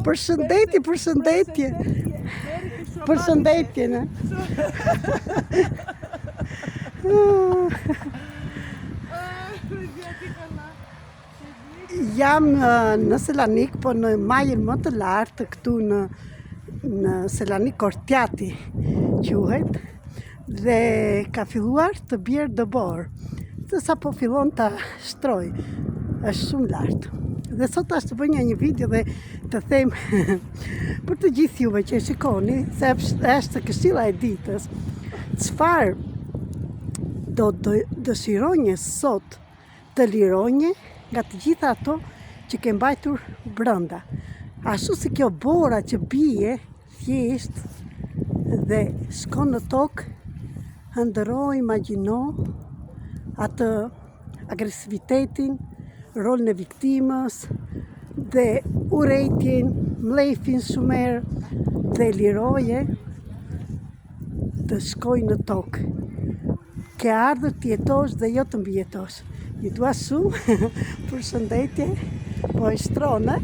Përshëndetje. Përshëndetje, ne. Jam në Selanik, po në majën më të lartë këtu në Selanik Kortjati quhet, dhe ka filluar të bjerë dëbor. Dhe sa po fillon të shtroj, është shumë lartë. Dhe sot ashtë të bënja një video dhe të them për të gjithë juve që e shikoni, se është këshilla e ditës, çfarë do dëshironje sot të lironje nga të gjitha ato që ke mbajtur brenda. Ashtu si kjo bora që bie thjesht dhe shkon në tokë, hëndëro, imagjino atë agresivitetin, rolin e viktimës dhe urrejtjen, mlefin shumer dhe liroje të shkoj në tokë. Ke ardhur të jetosh dhe jo të mbijetosh. Ju dua shumë, përshëndetje, po e shtronë.